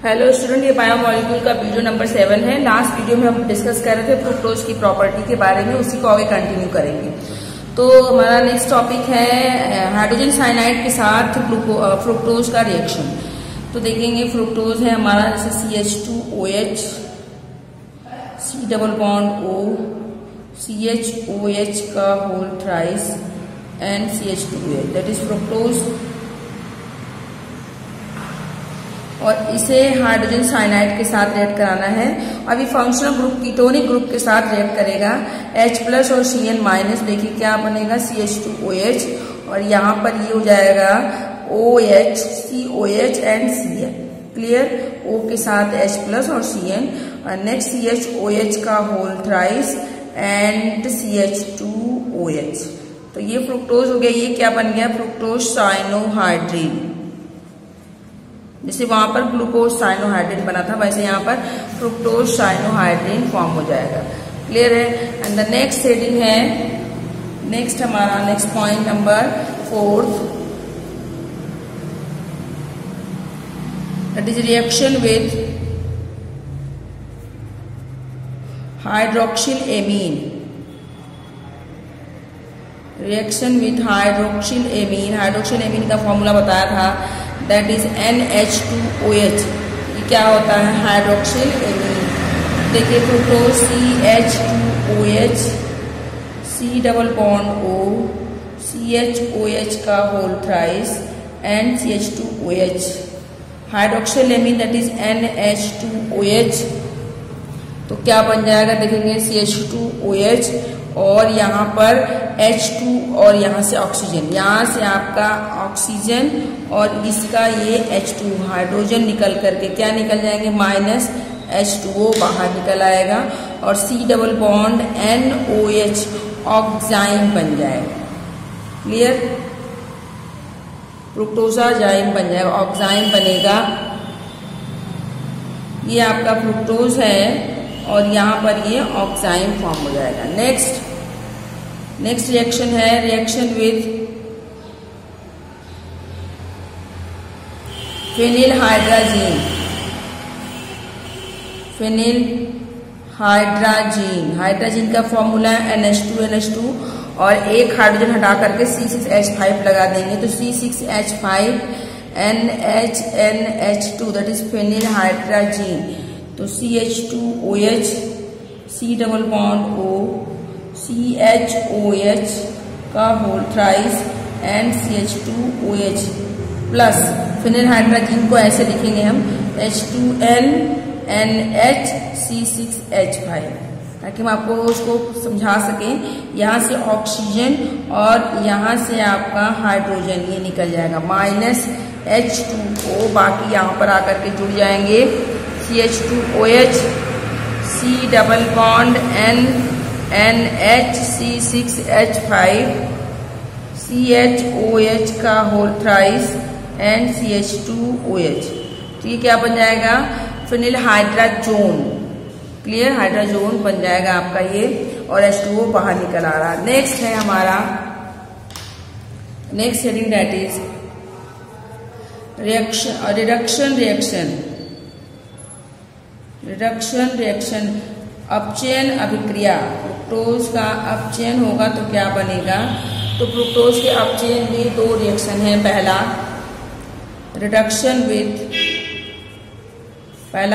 Hello student, ये biomolecule का video number 7 है। लास्ट वीडियो में हम डिस्कस कर रहे थे फ्रुक्टोज की प्रॉपर्टी के बारे में, उसी को आगे कंटिन्यू करेंगे। तो हमारा नेक्स्ट टॉपिक है हाइड्रोजन साइनाइड के साथ फ्रुक्टोज का रिएक्शन। तो देखेंगे फ्रुक्टोज है हमारा जैसे CH2OH, C double bond O, CHOH का whole thrice and CH2OH, that is fructose. और इसे हाइड्रोजन साइनाइड के साथ रिएक्ट कराना है। अभी फंक्शनल ग्रुप कीटोनिक ग्रुप के साथ रिएक्ट करेगा H+ और Cn-। देखिए क्या बनेगा CH2OH और यहाँ पर ये हो जाएगा OH, COH and Cn। Clear, O के साथ H+ और Cn और नेक्स्ट CHOH का होल थ्राइस एंड CH2OH। तो ये फ्रुक्टोज हो गया। ये क्या बन गया? Fructose cyanohydrin. जैसे वहां पर ग्लूकोज साइनोहाइड्रिन बना था, वैसे यहाँ पर फ्रुक्टोज साइनोहाइड्रिन फॉर्म हो जाएगा। क्लियर है। एंड द नेक्स्ट हेडिंग है, नेक्स्ट हमारा next point number 4, that is reaction with hydroxylamine. Reaction with hydroxylamine. Hydroxylamine का फॉर्मूला बताया था, दैट इज NH2OH। ये क्या होता है? Hydroxylamine. देखिए fructose CH2OH, C double bond O, CHOH का whole thrice and CH2OH। Hydroxylamine that is NH2OH। तो क्या बन जाएगा? देखेंगे CH2OH और यहाँ पर H2 और यहाँ से ऑक्सीजन, यहाँ से आपका ऑक्सीजन और इसका ये H2 हाइड्रोजन निकल करके क्या निकल जाएंगे? -H2O बाहर निकल आएगा और C डबल बॉन्ड NOH ऑक्साइन बन जाएगा। क्लियर, फ्रुक्टोजाइम बन जाएगा, ऑक्साइन बनेगा। ये आपका फ्रुक्टोज है और यहाँ पर ये ऑक्साइन फॉर्म हो जाएगा। नेक्स्ट रिएक्शन है reaction with phenyl hydrazine. Phenyl hydrazine, hydrazine का फॉर्मूला है NH2NH2 और एक हाइड्रोजन हटा करके C6H5 लगा देंगे तो C6H5 NHNH2 that is phenyl hydrazine. तो CH2OH, C double bond O, CHOH का whole thrice and CH2OH plus phenyl hydrazine को ऐसे लिखेंगे हम H2N NH C6H5, ताकि हम आपको उसको समझा सकें। यहाँ से ऑक्सीजन और यहाँ से आपका हाइड्रोजन ये निकल जाएगा -H2O, बाकी यहाँ पर आकर के जुड़ जाएंगे CH2OH, C double bond NH C6H5, CHOH का होल थ्राइस एंड CH2OH। तो ये क्या बन जाएगा? Phenyl hydrazone. क्लियर, हाइड्राजोन बन जाएगा आपका ये और H2O बाहर निकल आ रहा। नेक्स्ट है हमारा next heading, that is reduction reaction अपचयन अभिक्रिया। फ्रुक्टोज का अपचयन होगा तो क्या बनेगा? तो फ्रुक्टोज के अपचयन में 2 रिएक्शन है। पहला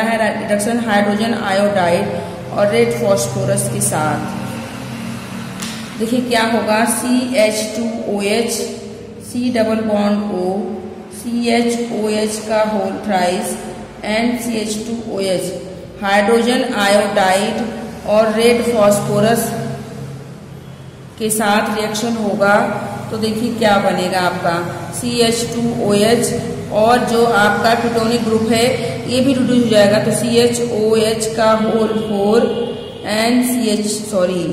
है रिडक्शन हाइड्रोजन आयोडाइड और रेड फॉस्फोरस के साथ। देखिए क्या होगा? CH2OH, C double bond O, CHOH का whole thrice and CH2OH hydrogen iodide और रेड फॉस्फोरस के साथ रिएक्शन होगा तो देखिए क्या बनेगा आपका CH2OH और जो आपका कीटोनिक ग्रुप है ये भी रिड्यूस हो जाएगा तो CHOH का होल 4 एंड सॉरी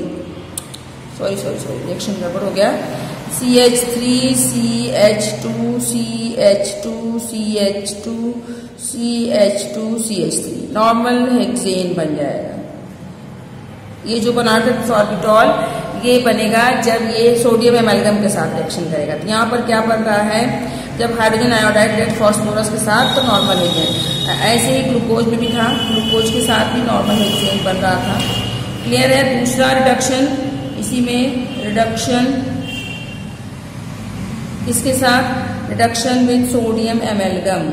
रिएक्शन गड़बड़ हो गया, CH3 CH2 CH2 CH2 CH2 CH3 normal hexane बन जाएगा। ये जो बना था सॉर्बिटॉल ये बनेगा जब ये सोडियम एमालगम के साथ रिएक्शन करेगा। तो यहाँ पर क्या बन रहा है? जब हाइड्रोजन आयोडाइड रेड फॉस्फोरस के साथ तो नॉर्मल हेक्सेन। ऐसे ही ग्लूकोज में भी था, ग्लूकोज के साथ भी नॉर्मल हेक्सेन बन रहा था। क्लियर है। दूसरा रिडक्शन, इसी में रिडक्शन किसके साथ, reduction with sodium एमेलगम,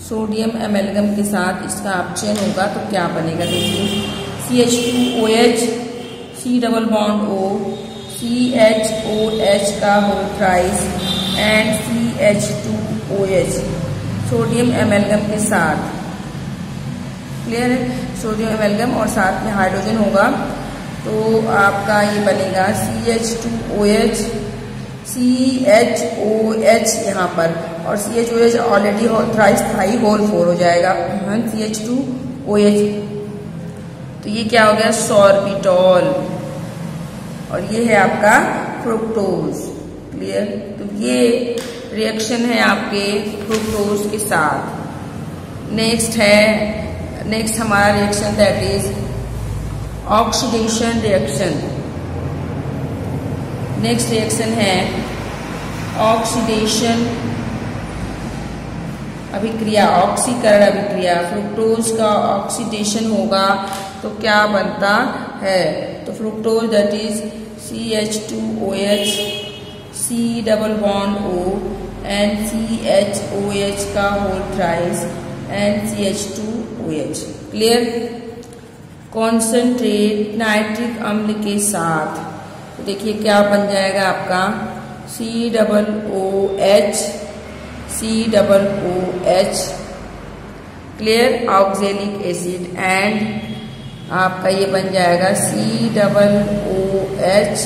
sodium amalgam के साथ इसका ऑप्शन होगा तो क्या बनेगा, देखिए CH2OH, C double bond O, CHOH का whole thrice and CH2OH sodium amalgam के साथ। क्लियर है। सोडियम एमेलगम और साथ में हाइड्रोजन होगा तो आपका ये बनेगा CH2OH, CHOH यहाँ पर, और CHOH ऑलरेडी थ्राइस थाई होल 4 हो जाएगा, CH2OH। तो ये क्या हो गया, सॉर्बिटॉल, और ये है आपका फ्रुक्टोज। क्लियर। तो ये रिएक्शन है आपके फ्रुक्टोज के साथ। नेक्स्ट हमारा reaction that is oxidation reaction. Next reaction है ऑक्सीडेशन अभिक्रिया, ऑक्सीकरण अभिक्रिया। फ्रुक्टोज का ऑक्सीडेशन होगा तो क्या बनता है, तो fructose that is CH2OH, C double bond O and CHOH का whole thrice and CH2OH। Clear. Concentrate nitric अम्ल के साथ, तो देखिए क्या बन जाएगा आपका COOH, COOH। Clear. Oxalic acid and आपका ये बन जाएगा COOH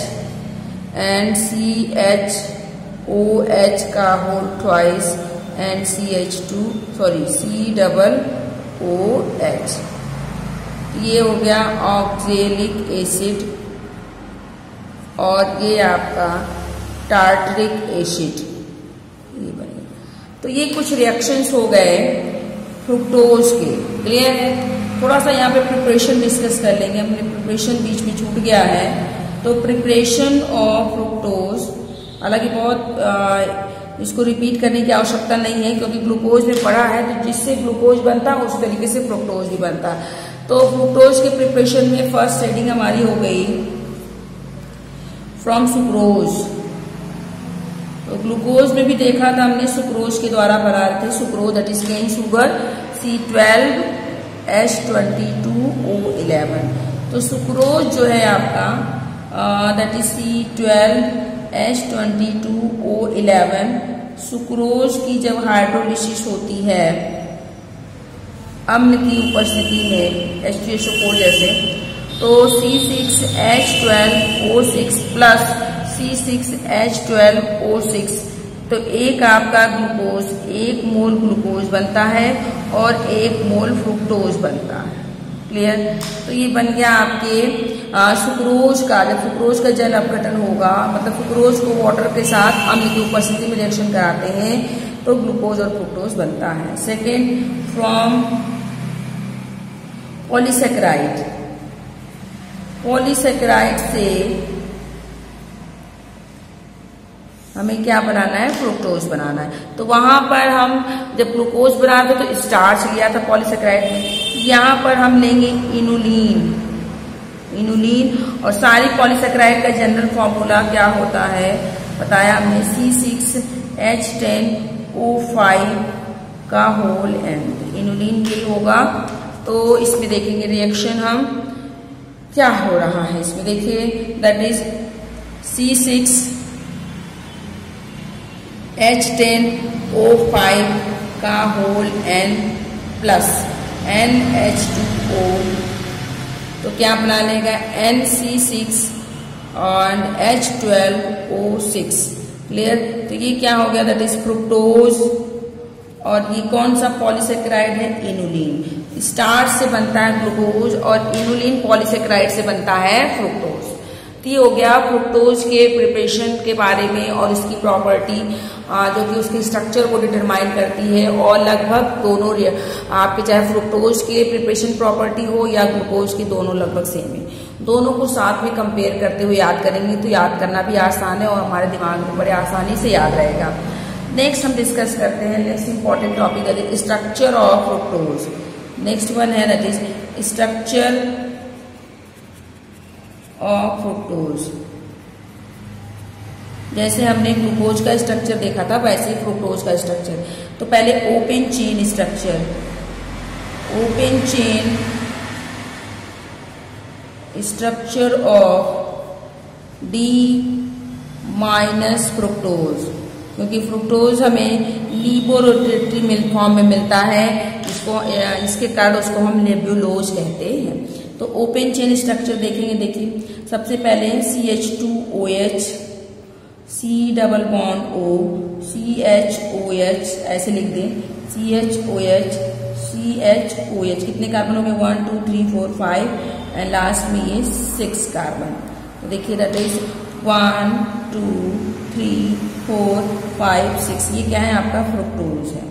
एंड CHOH का होल ट्वाइस एंड COOH। ये हो गया ऑक्जेलिक एसिड और ये आपका टार्टरिक एसिड, ये बनेगा। तो ये कुछ रिएक्शंस हो गए फ्रुक्टोज के। क्लियर है। थोड़ा सा यहाँ पे प्रिपरेशन डिस्कस कर लेंगे, अपने प्रिपरेशन बीच में छूट गया है। तो प्रिपरेशन ऑफ फ्रुक्टोज, हालांकि बहुत इसको रिपीट करने की आवश्यकता नहीं है क्योंकि ग्लूकोज में पढ़ा है, तो जिससे ग्लूकोज बनता है उस तरीके से फ्रुक्टोज भी बनता है। तो फ्रुक्टोज के प्रिपरेशन में फर्स्ट हेडिंग हमारी हो गई फ्रॉम सुक्रोज। तो ग्लूकोज में भी देखा था हमने, सुक्रोज के द्वारा बना रहे थे। Sucrose that is cane sugar, C12H22O11। तो सुक्रोज जो है आपका दैट इज C12H22O11। सुक्रोज की जब हाइड्रोलिसिस होती है अम्ल की उपस्थिति में H2SO4 जैसे, तो C6H12O6 प्लस C6H12O6, तो एक आपका ग्लूकोज, 1 मोल ग्लूकोज बनता है और 1 मोल फ्रुक्टोज बनता है। क्लियर। तो ये बन गया आपके सुक्रोज का। जब सुक्रोज का जल अपघटन होगा, मतलब सुक्रोज को वाटर के साथ अम्ल की उपस्थिति में रिएक्शन कराते हैं तो ग्लूकोज और फ्रुक्टोज बनता है। Second, from polysaccharide. पॉलीसेकेराइड से हमें क्या बनाना है, फ्रुक्टोज बनाना है। तो वहां पर हम जब ग्लूकोज बना रहे थे तो स्टार्च लिया था पॉलीसेकेराइड में, यहाँ पर हम लेंगे इनुलिन। और सारी पॉलीसेकेराइड का जनरल फॉर्मूला क्या होता है बताया हमने, C6H10O5 का होल एंड। इनुलिन के होगा। तो इसमें देखेंगे रिएक्शन हम क्या हो रहा है। इसमें देखिए दैट इज C6H10O5 का होल एन प्लस NH2O, तो क्या बना लेगा NC6 और H12O6। क्लियर। तो ये क्या हो गया, दैट इज फ्रुक्टोज। और ये कौन सा पॉलीसेकेराइड है, इनुलिन। स्टार्च से बनता है ग्लूकोज और इनुलिन पॉलीसेकेराइड से बनता है फ्रुक्टोज। तो ये हो गया फ्रुक्टोज के प्रिपरेशन के बारे में और इसकी प्रॉपर्टी जो कि उसके स्ट्रक्चर को डिटरमाइन करती है। और लगभग दोनों आपके चाहे फ्रुक्टोज के प्रिपरेशन प्रॉपर्टी हो या ग्लूकोज की, दोनों लगभग सेम है। दोनों को साथ में कंपेयर करते हुए याद करेंगे तो याद करना भी आसान है और हमारे दिमाग में बड़े आसानी से याद रहेगा। नेक्स्ट हम डिस्कस करते हैं next important topic that is structure of fructose. Next one है that is structure of fructose. जैसे हमने ग्लूकोज का स्ट्रक्चर देखा था वैसे ही फ्रुक्टोज का स्ट्रक्चर। तो पहले open chain structure, open chain structure of D minus fructose, क्योंकि फ्रुक्टोज हमें लिबोरोटरी फॉर्म में मिलता है, इसको इसके कारण उसको हम नेबुलोज कहते हैं। तो ओपन चेन स्ट्रक्चर देखेंगे। देखिए सबसे पहले CH2OH, C double bond O, CHOH ऐसे लिख दें, CHOH, CHOH। कितने कार्बन हो गए? 1 2 3 4 5 एंड लास्ट में ये 6 कार्बन। तो देखिए दैट इज 1 2 3 4 5 6। ये क्या है? आपका फ्रुक्टोज है,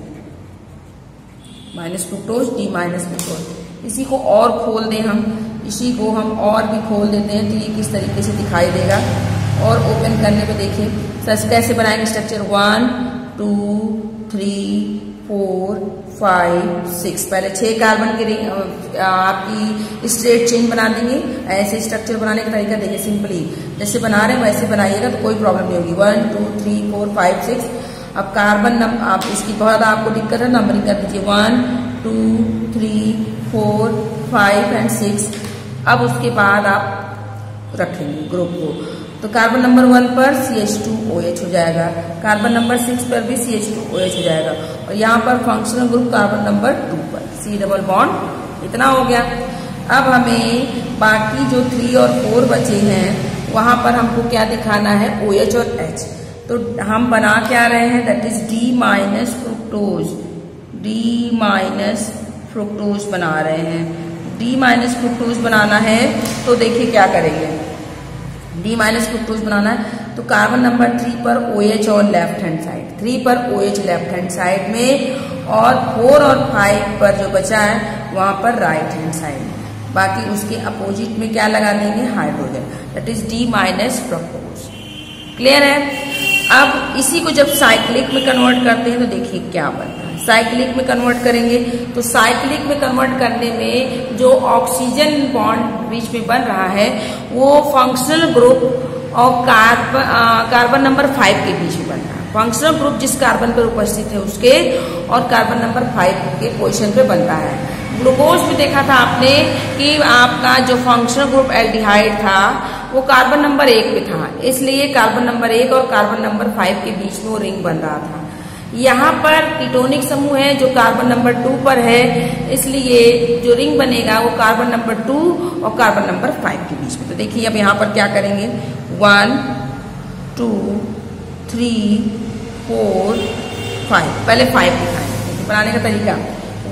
minus fructose, D minus fructose. इसी को और खोल दें हम, इसी को हम और भी खोल देते हैं तो ये किस तरीके से दिखाई देगा। और ओपन करने पे देखिए सच कैसे बनाएंगे स्ट्रक्चर। 1 2 3 4 5 6। पहले 6 कार्बन की आपकी स्ट्रेट चेन बना देंगे। ऐसे स्ट्रक्चर बनाने का तरीका देखिए, सिंपली जैसे बना रहे हैं वैसे बनाइएगा तो कोई प्रॉब्लम नहीं होगी। 1 2 3 4 5 6। अब कार्बन आप इसकी बहुत आपको दिक्कत है, नंबरिंग कर दीजिए 1 2 3 4 5 एंड 6। अब उसके बाद आप रखेंगे ग्रुप को, तो कार्बन नंबर 1 पर CH2OH हो जाएगा, कार्बन नंबर 6 पर भी CH2OH हो जाएगा, और यहाँ पर फंक्शनल ग्रुप कार्बन नंबर 2 पर C डबल बॉन्ड। इतना हो गया। अब हमें बाकी जो 3 और 4 बचे हैं वहां पर हमको क्या दिखाना है? OH और H। तो हम बना क्या रहे हैं? That is D minus fructose, D minus fructose बना रहे हैं। D माइनस फ्रुक्टोज बनाना है तो देखिए क्या करेंगे। D माइनस फ्रुक्टोज बनाना है तो कार्बन नंबर 3 पर OH और लेफ्ट हैंड साइड, 3 पर OH लेफ्ट हैंड साइड में, और 4 और 5 पर जो बचा है वहां पर राइट हैंड साइड में। बाकी उसके अपोजिट में क्या लगा देंगे? Hydrogen, that is D minus fructose. Clear है? अब इसी को जब साइक्लिक में कन्वर्ट करते हैं तो देखिए क्या बनता है। साइक्लिक में कन्वर्ट करेंगे तो साइक्लिक में कन्वर्ट करने में जो ऑक्सीजन बॉन्ड बीच में बन रहा है वो फंक्शनल ग्रुप और कार्बन नंबर 5 के बीच में बन रहा है। फंक्शनल ग्रुप जिस कार्बन पर उपस्थित है उसके और कार्बन नंबर 5 के पोजीशन पे बनता है। ग्लूकोज में देखा था आपने कि आपका जो फंक्शनल ग्रुप एल्डिहाइड था वो कार्बन नंबर 1 पे था, इसलिए कार्बन नंबर 1 और कार्बन नंबर 5 के बीच में वो रिंग बन रहा था। यहाँ पर कीटोनिक समूह है जो कार्बन नंबर 2 पर है, इसलिए जो रिंग बनेगा वो कार्बन नंबर 2 और कार्बन नंबर 5 के बीच में। तो देखिए अब यहाँ पर क्या करेंगे, 1 2 3 4 5। पहले 5 दिखाएंगे बनाने का तरीका,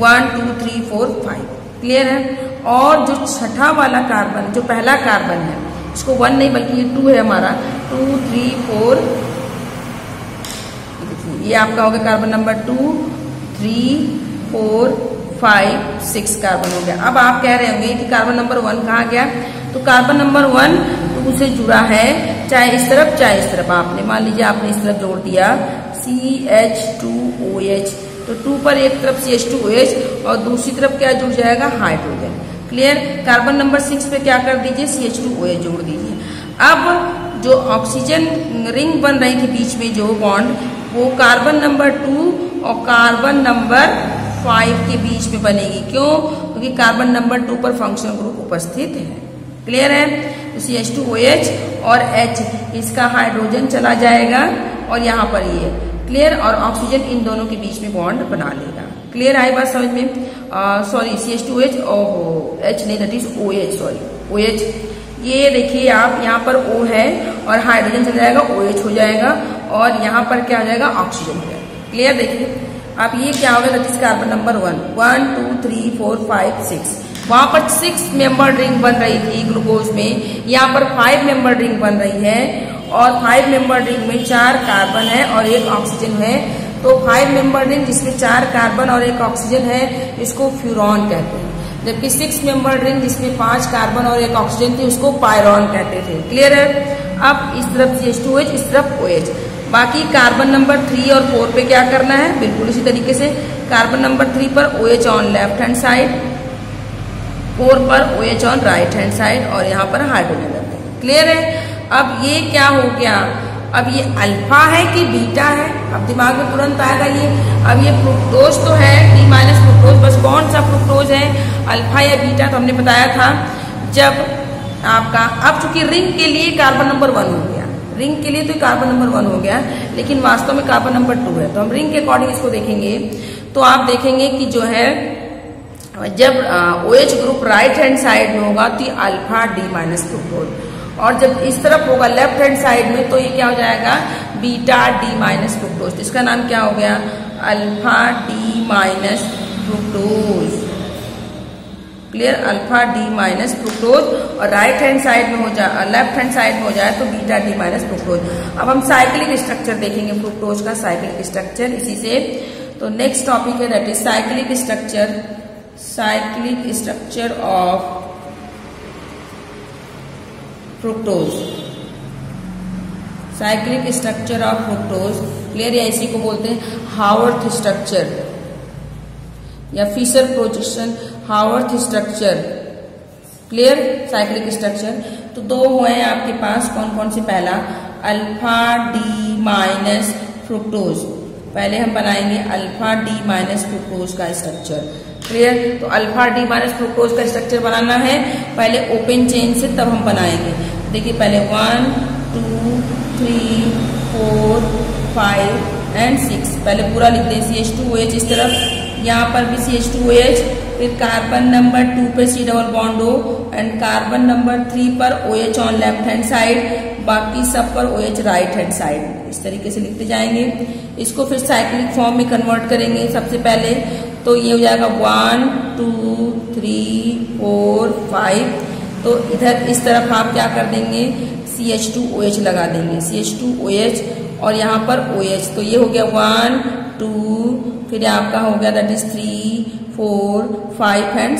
1 2 3 4 5। क्लियर है? और जो छठा वाला कार्बन, जो पहला कार्बन है, इसको 1 नहीं बल्कि ये 2 है हमारा, 2 3 4। ये आपका हो गया कार्बन नंबर 2 3 4 5 6 कार्बन हो गया। अब आप कह रहे होंगे कि कार्बन नंबर 1 कहाँ गया? तो कार्बन नंबर 1 2 से जुड़ा है, चाहे इस तरफ चाहे इस तरफ। आपने मान लीजिए आपने इस तरफ जोड़ दिया CH2OH, तो 2 पर एक तरफ CH2OH और दूसरी तरफ क्या जुड़ जाएगा? हाइड्रोजन। क्लियर? कार्बन नंबर 6 पे क्या कर दीजिए? CH2OH जोड़ दीजिए। अब जो ऑक्सीजन रिंग बन रही थी बीच में जो बॉन्ड, वो कार्बन नंबर 2 और कार्बन नंबर 5 के बीच में बनेगी। क्यों? क्योंकि कार्बन नंबर 2 पर फंक्शनल ग्रुप उपस्थित है। क्लियर है? तो CH2OH और H, इसका हाइड्रोजन चला जाएगा और यहाँ पर ये। क्लियर? और ऑक्सीजन इन दोनों के बीच में बॉन्ड बना लेगा। क्लियर आई बात समझ में? सॉरी CH2OH और H नहीं, that is OH, sorry OH। ये देखिए आप यहाँ पर O है और हाइड्रोजन चला जाएगा, OH हो जाएगा, और यहाँ पर क्या हो जाएगा? ऑक्सीजन हो जाएगा। क्लियर? देखिए अब ये क्या होगा? That is carbon number 1 2 3 4 5 6। वहां पर 6 मेंबर रिंग बन रही थी ग्लूकोज में, यहाँ पर 5 मेंबर रिंग बन रही है, और 5 मेंबर रिंग में 4 कार्बन है और 1 ऑक्सीजन है। तो 5 मेंबर रिंग जिसमें 4 कार्बन और 1 ऑक्सीजन है, इसको फ्यूरॉन कहते हैं। जबकि 6 मेंबर्ड रिंग जिसमें 5 कार्बन और 1 ऑक्सीजन थी उसको पायरॉन कहते थे। क्लियर है। अब इस तरफ CH2OH, इस तरफ OH। बाकी कार्बन नंबर 3 और 4 पे क्या करना है, बिल्कुल इसी तरीके से कार्बन नंबर 3 पर OH on left hand side, 4 पर OH on right hand side और यहाँ पर हाइड्रोजन रख देंगे। क्लियर है। अब ये क्या हो गया, अब ये अल्फा है कि बीटा है, अब दिमाग में तुरंत आएगा ये। अब ये फ्रुक्टोज तो है, D माइनस फ्रुक्टोज, बस कौन सा फ्रुक्टोज है, अल्फा या बीटा। तो हमने बताया था जब आपका, अब चूंकि रिंग के लिए कार्बन नंबर 1 हो गया, रिंग के लिए तो कार्बन नंबर 1 हो गया, लेकिन वास्तव में कार्बन नंबर 2 है। तो हम रिंग के अकॉर्डिंग इसको देखेंगे तो आप देखेंगे कि जो है जब OH group right hand side में होगा तो अल्फा D माइनस फ्रुक्टोज, और जब इस तरफ होगा लेफ्ट हैंड साइड में तो ये क्या हो जाएगा, बीटा D माइनस फ्रुक्टोज। इसका नाम क्या हो गया, alpha D minus fructose. Clear, alpha D minus fructose, और राइट हैंड साइड में हो जाए, लेफ्ट हैंड साइड में हो जाए तो बीटा D माइनस फ्रुक्टोज। अब हम साइक्लिक स्ट्रक्चर देखेंगे फ्रुक्टोज का, साइक्लिक स्ट्रक्चर इसी से। तो नेक्स्ट टॉपिक है that is cyclic structure, cyclic structure of fructose, cyclic structure of fructose. Clear, या इसी को बोलते हैं हावर्थ स्ट्रक्चर या Fischer projection, Haworth structure. Clear, cyclic structure. तो दो हुए हैं आपके पास, कौन कौन से, पहला अल्फा D माइनस फ्रुक्टोज। पहले हम बनाएंगे अल्फा D माइनस फ्रुक्टोज का स्ट्रक्चर। क्लियर, तो अल्फा D माइनस फ्रुक्टोज का स्ट्रक्चर बनाना है पहले ओपन चेन से, तब हम बनाएंगे। देखिए पहले 1 2 3 4 5 एंड 6, पहले पूरा लिख दें CH2OH इस तरफ, यहाँ पर भी CH2OH, फिर कार्बन नंबर 2 पे C double bond O and carbon number 3 पर OH on left hand side, बाकी सब पर OH राइट हैंड साइड। इस तरीके से लिखते जाएंगे। इसको फिर साइक्लिक फॉर्म में कन्वर्ट करेंगे सबसे पहले, तो ये हो जाएगा 1 2 3 4 5। तो इधर इस तरफ आप क्या कर देंगे, CH2OH लगा देंगे, CH2OH और यहाँ पर OH। तो ये हो गया 1 2, फिर आपका हो गया दैट इज 3 4 5 एंड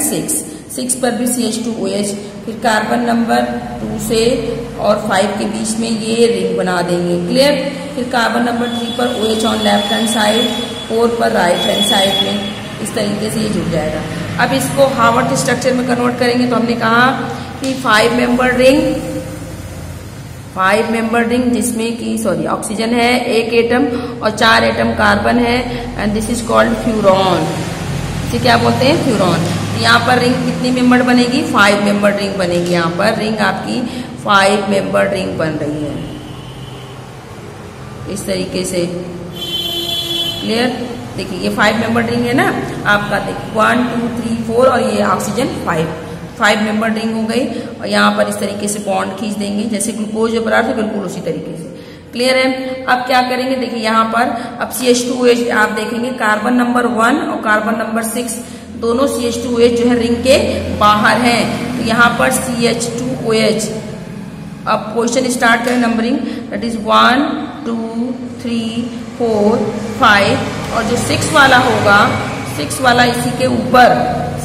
6 पर भी CH2OH, फिर कार्बन नंबर 2 से और 5 के बीच में ये रिंग बना देंगे। क्लियर, फिर कार्बन नंबर 3 पर OH on left hand side, 4 पर राइट हैंड साइड में, इस तरीके से ये जुड़ जाएगा। अब इसको हावर्थ स्ट्रक्चर में कन्वर्ट करेंगे तो हमने कहा कि 5 मेंबर रिंग जिसमें कि ऑक्सीजन है 1 एटम और 4 एटम कार्बन है, and this is called furan. इसे क्या बोलते हैं, फ्यूरॉन। यहाँ पर रिंग कितनी मेंबर बनेगी, 5 मेंबर रिंग बनेगी। यहाँ पर रिंग आपकी 5 मेंबर रिंग बन रही है इस तरीके से। क्लियर, देखिए ये 5 मेंबर रिंग है ना आपका, देखिए 1 2 3 4 और ये ऑक्सीजन 5 मेंबर रिंग हो गई। और यहाँ पर इस तरीके से बॉन्ड खींच देंगे जैसे ग्लूकोज जो पदार्थ है, बिल्कुल उसी तरीके से। क्लियर है। अब क्या करेंगे, देखिए यहाँ पर अब CH2OH आप देखेंगे कार्बन नंबर 1 और कार्बन नंबर 6 दोनों CH2OH जो है रिंग के बाहर हैं। तो यहाँ पर CH2OH, अब क्वेश्चन स्टार्ट करें नंबरिंग, दैट इज 1 2 3 4 5 और जो 6 वाला होगा, 6 वाला इसी के ऊपर,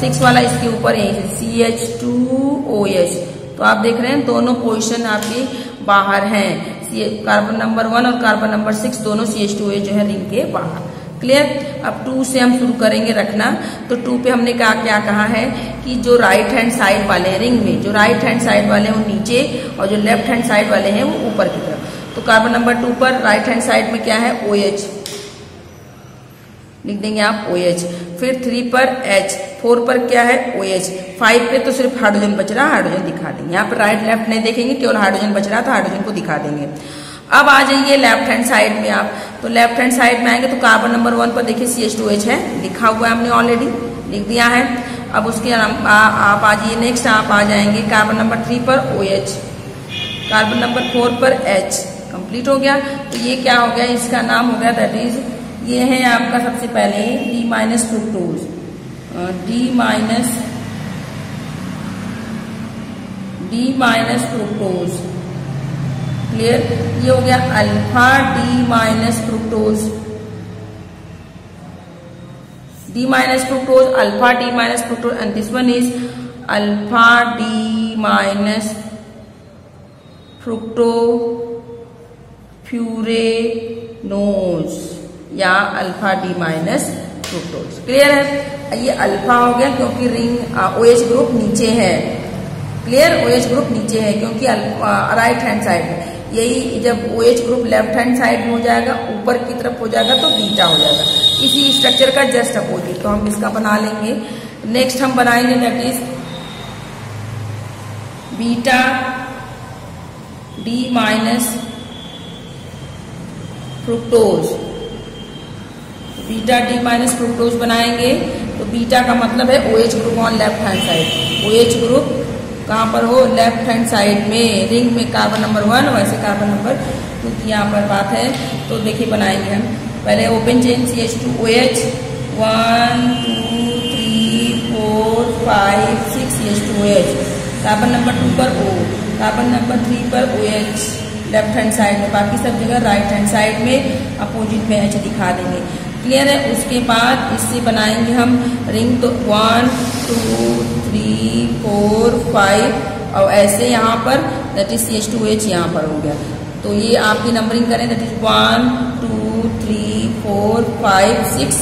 6 वाला इसके ऊपर है CH2OH। तो आप देख रहे हैं दोनों पोजीशन आपके बाहर हैं, कार्बन नंबर 1 और कार्बन नंबर 6 दोनों CH2OH जो है रिंग के बाहर। क्लियर, अब 2 से हम शुरू करेंगे रखना। तो 2 पे हमने क्या कहा है कि जो राइट हैंड साइड वाले हैं रिंग में, जो राइट हैंड साइड वाले हैं वो नीचे और जो लेफ्ट हैंड साइड वाले हैं वो ऊपर की तरफ। तो कार्बन नंबर 2 पर राइट हैंड साइड में क्या है, OH लिख देंगे आप OH, फिर 3 पर H, 4 पर क्या है OH, 5 पे तो सिर्फ हाइड्रोजन बच रहा, हाइड्रोजन दिखा देंगे। यहाँ पर राइट लेफ्ट नहीं देखेंगे, केवल हाइड्रोजन बच रहा तो हाइड्रोजन को दिखा देंगे। अब आ जाइए लेफ्ट हैंड साइड में आप, तो लेफ्ट हैंड साइड में आएंगे तो कार्बन नंबर 1 पर देखिए CH2OH है, लिखा हुआ है हमने ऑलरेडी लिख दिया है। अब उसके आप आ जाइए नेक्स्ट, आप आ जाएंगे कार्बन नंबर 3 पर OH, कार्बन नंबर 4 पर H, कंप्लीट हो गया। तो ये क्या हो गया, इसका नाम हो गया दैट इज, ये है आपका सबसे पहले D minus fructose, D minus fructose. Clear, ये हो गया alpha D minus fructose, D D minus fructose, alpha D minus fructose, and this one is alpha D minus fructofuranose या alpha D minus fructose. Clear है? ये alpha हो गया क्योंकि ring OH group नीचे है। क्लियर? OH ग्रुप नीचे है क्योंकि राइट हैंड साइड में, यही जब OH group left hand side में हो जाएगा, ऊपर की तरफ हो जाएगा तो बीटा हो जाएगा, इसी स्ट्रक्चर का जस्ट अपोजिट। तो हम इसका बना लेंगे। नेक्स्ट हम बनाएंगे that is beta D minus fructose. Beta D minus fructose बनाएंगे तो बीटा का मतलब है OH group on left hand side. OH group कहाँ पर हो? लेफ्ट हैंड साइड में, रिंग में कार्बन नंबर 1, वैसे कार्बन नंबर 2 की यहाँ पर बात है। तो देखिए बनाएंगे हम। पहले open chain CH2OH 1 2 3 4 5 6 CH2OH। Carbon number 2 पर O, कार्बन नंबर 3 पर OH लेफ्ट हैंड साइड में, बाकी सब जगह राइट हैंड साइड में अपोजिट में H दिखा देंगे। क्लियर है? उसके बाद इससे बनाएंगे हम रिंग। तो 1 2 3 4 5 और ऐसे यहाँ पर दैट इज CH2OH यहाँ पर हो गया। तो ये आपकी नंबरिंग करें दैट इज 1 2 3 4 5 6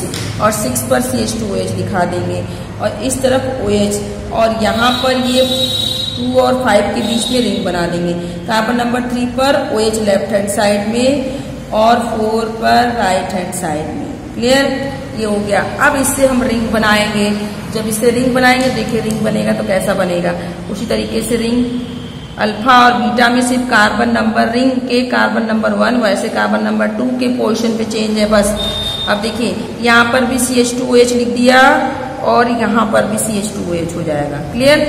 और 6 पर CH2OH दिखा देंगे और इस तरफ OH, और यहाँ पर ये 2 और 5 के बीच में रिंग बना देंगे। कार्बन नंबर 3 पर OH लेफ्ट हैंड साइड में और 4 पर राइट हैंड साइड में। क्लियर? ये हो गया। अब इससे हम रिंग बनाएंगे। जब इससे रिंग बनाएंगे, देखिए रिंग बनेगा तो कैसा बनेगा। उसी तरीके से रिंग अल्फा और बीटा में सिर्फ कार्बन नंबर, रिंग के कार्बन नंबर 1 वैसे कार्बन नंबर 2 के पोजीशन पे चेंज है बस। अब देखिए यहाँ पर भी CH2OH लिख दिया और यहाँ पर भी CH2OH हो जाएगा। क्लियर?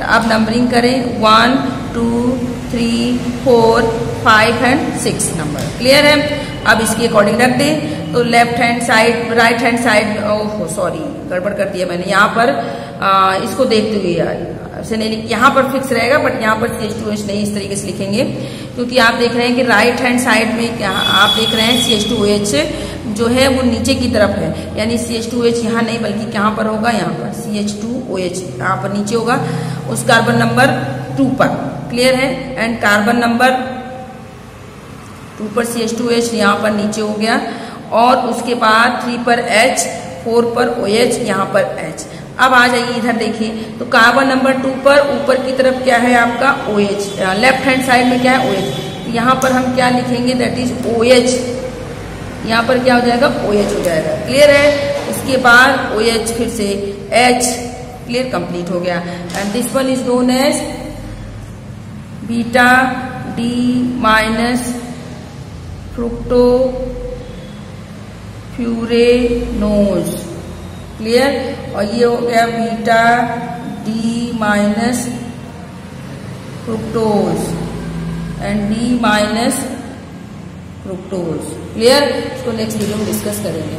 अब नंबरिंग करें 1 2 3 4 5 एंड 6 नंबर। क्लियर है? अब इसके अकॉर्डिंग रख दें तो left hand side, right hand side, oh sorry गड़बड़ कर दिया मैंने यहाँ पर। इसको देखते हुए ऐसे नहीं, यहाँ पर फिक्स रहेगा बट यहाँ पर CH2OH नहीं, इस तरीके से लिखेंगे क्योंकि आप देख रहे हैं कि राइट हैंड साइड में आप देख रहे हैं CH2OH जो है वो नीचे की तरफ है, यानी CH2OH यहाँ नहीं बल्कि कहाँ पर होगा, यहाँ पर CH2OH यहाँ पर नीचे होगा उस कार्बन नंबर 2 पर। क्लियर है? एंड कार्बन नंबर 2 पर CH2OH यहाँ पर नीचे हो गया और उसके बाद 3 पर H, 4 पर OH, यहाँ पर H। अब आ जाइए इधर देखिए तो कार्बन नंबर 2 पर ऊपर की तरफ क्या है आपका OH, लेफ्ट हैंड साइड में क्या है OH। तो यहाँ पर हम क्या लिखेंगे दैट इज OH, यहाँ पर क्या हो जाएगा OH हो जाएगा। क्लियर है? इसके बाद OH फिर से H। क्लियर? कंप्लीट हो गया। And this one is known as beta D minus fructofuranose. Clear? और ये हो गया beta D minus fructose and D minus fructose. Clear? इसको नेक्स्ट वीडियो में डिस्कस करेंगे।